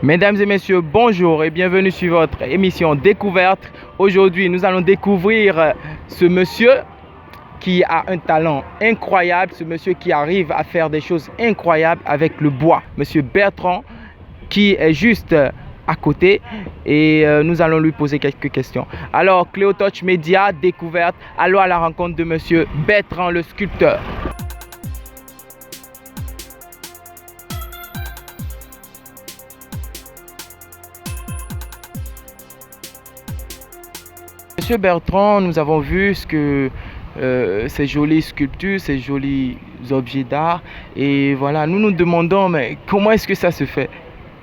Mesdames et messieurs, bonjour et bienvenue sur votre émission Découverte. Aujourd'hui, nous allons découvrir ce monsieur qui a un talent incroyable, ce monsieur qui arrive à faire des choses incroyables avec le bois. Monsieur Bertrand, qui est juste à côté, et nous allons lui poser quelques questions. Alors, Cléo Touch Média, Découverte, allons à la rencontre de monsieur Bertrand, le sculpteur. Monsieur Bertrand, nous avons vu ces jolies sculptures, ces jolis objets d'art. Et voilà, nous nous demandons, mais comment est-ce que ça se fait?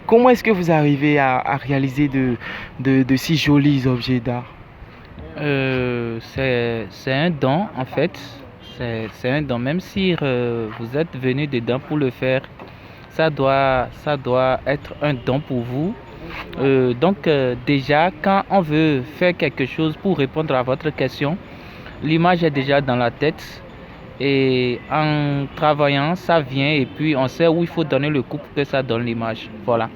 Comment est-ce que vous arrivez à réaliser de si jolis objets d'art? C'est un don en fait. C'est un don. Même si vous êtes venu dedans pour le faire, ça doit être un don pour vous. Donc déjà, quand on veut faire quelque chose pour répondre à votre question, l'image est déjà dans la tête. Et en travaillant, ça vient et puis on sait où il faut donner le coup pour que ça donne l'image. Voilà.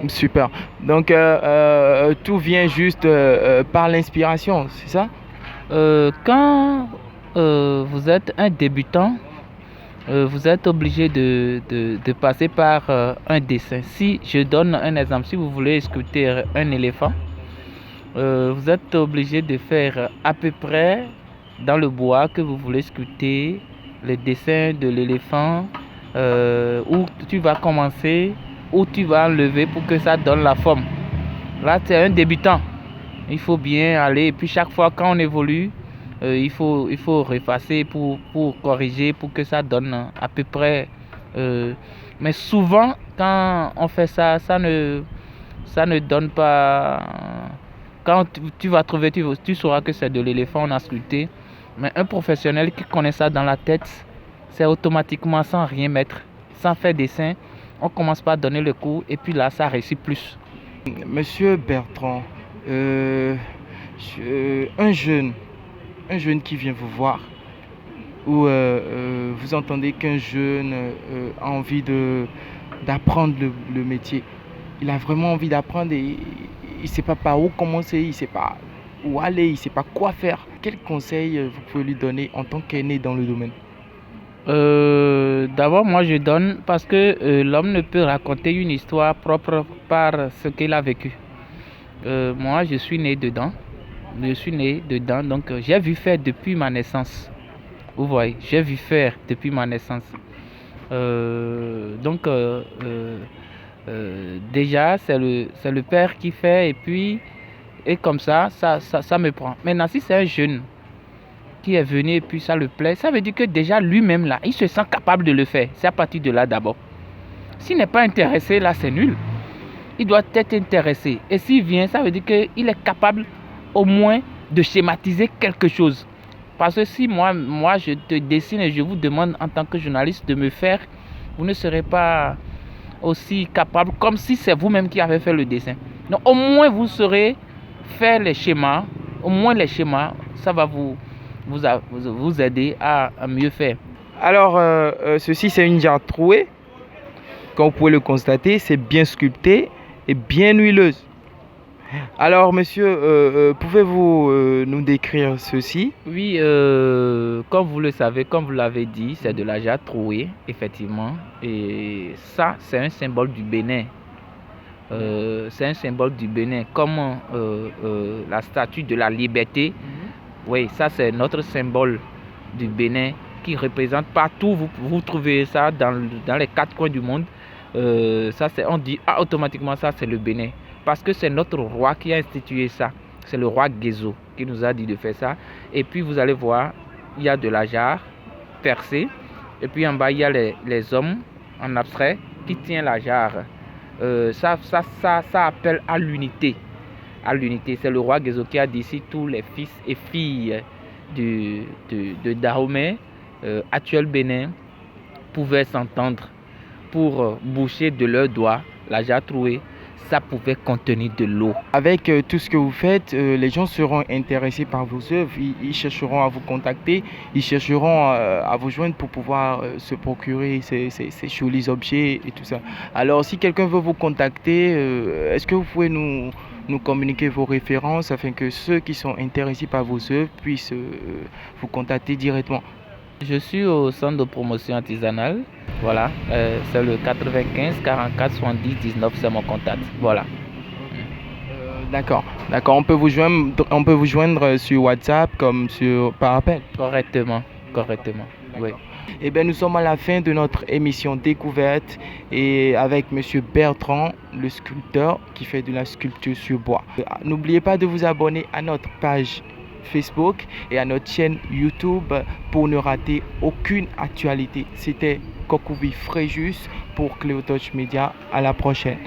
Super. Donc, tout vient juste par l'inspiration, c'est ça? Quand vous êtes un débutant, vous êtes obligé de passer par un dessin. Si je donne un exemple, si vous voulez sculpter un éléphant, vous êtes obligé de faire à peu près dans le bois que vous voulez sculpter le dessin de l'éléphant, où tu vas commencer, où tu vas enlever pour que ça donne la forme. Là, c'est un débutant. Il faut bien aller et puis chaque fois quand on évolue, il faut refacer pour corriger, pour que ça donne à peu près. Mais souvent, quand on fait ça, ça ne donne pas. Quand tu vas trouver, tu sauras que c'est de l'éléphant on a sculpté. Mais un professionnel qui connaît ça dans la tête, c'est automatiquement sans rien mettre, sans faire dessin. On commence par donner le coup et puis là, ça réussit plus. Monsieur Bertrand, un jeune qui vient vous voir, ou vous entendez qu'un jeune a envie d'apprendre le métier. Il a vraiment envie d'apprendre et il ne sait pas par où commencer, il ne sait pas où aller, il ne sait pas quoi faire. Quel conseil vous pouvez lui donner en tant qu'aîné dans le domaine? D'abord, moi je donne parce que l'homme ne peut raconter une histoire propre par ce qu'il a vécu. Moi, je suis né dedans. Donc j'ai vu faire depuis ma naissance. Vous voyez, j'ai vu faire depuis ma naissance. Déjà, c'est le père qui fait et comme ça me prend. Maintenant, si c'est un jeune qui est venu et puis ça le plaît, ça veut dire que déjà lui-même là, il se sent capable de le faire. C'est à partir de là d'abord. S'il n'est pas intéressé, là c'est nul. Il doit être intéressé. Et s'il vient, ça veut dire qu'il est capable au moins de schématiser quelque chose. Parce que si moi je te dessine et je vous demande en tant que journaliste de me faire, vous ne serez pas aussi capable comme si c'est vous-même qui avez fait le dessin. Donc au moins vous saurez faire les schémas. Au moins les schémas, ça va vous aider à mieux faire. Alors, ceci c'est une jarre trouée. Comme vous pouvez le constater, c'est bien sculpté et bien huileuse. Alors, monsieur, pouvez-vous nous décrire ceci? Oui, comme vous le savez, comme vous l'avez dit, c'est de la jarre trouée, effectivement. Et ça, c'est un symbole du Bénin. C'est un symbole du Bénin, comme la statue de la liberté. Oui, ça, c'est notre symbole du Bénin qui représente partout. Vous trouvez ça dans les quatre coins du monde. On dit automatiquement ça, c'est le Bénin. Parce que c'est notre roi qui a institué ça. C'est le roi Guézo qui nous a dit de faire ça. Et puis vous allez voir, il y a de la jarre percée. Et puis en bas, il y a les hommes en abstrait qui tiennent la jarre. Ça appelle à l'unité. À l'unité. C'est le roi Guézo qui a dit si tous les fils et filles de Dahomey, actuel Bénin, pouvaient s'entendre pour boucher de leurs doigts la jarre trouée, ça pouvait contenir de l'eau. Avec tout ce que vous faites, les gens seront intéressés par vos œuvres, ils chercheront à vous contacter, ils chercheront à vous joindre pour pouvoir se procurer ces jolis objets et tout ça. Alors, si quelqu'un veut vous contacter, est-ce que vous pouvez nous communiquer vos références afin que ceux qui sont intéressés par vos œuvres puissent vous contacter directement? Je suis au centre de promotion artisanale. Voilà, c'est le 95 44 70 19, c'est mon contact. Voilà. D'accord. On peut vous joindre sur WhatsApp comme par appel. Correctement. Oui. Eh bien, nous sommes à la fin de notre émission découverte et avec Monsieur Bertrand, le sculpteur qui fait de la sculpture sur bois. N'oubliez pas de vous abonner à notre page Facebook et à notre chaîne YouTube pour ne rater aucune actualité. C'était Kokuvi Fréjus pour Cléotouch Media. À la prochaine.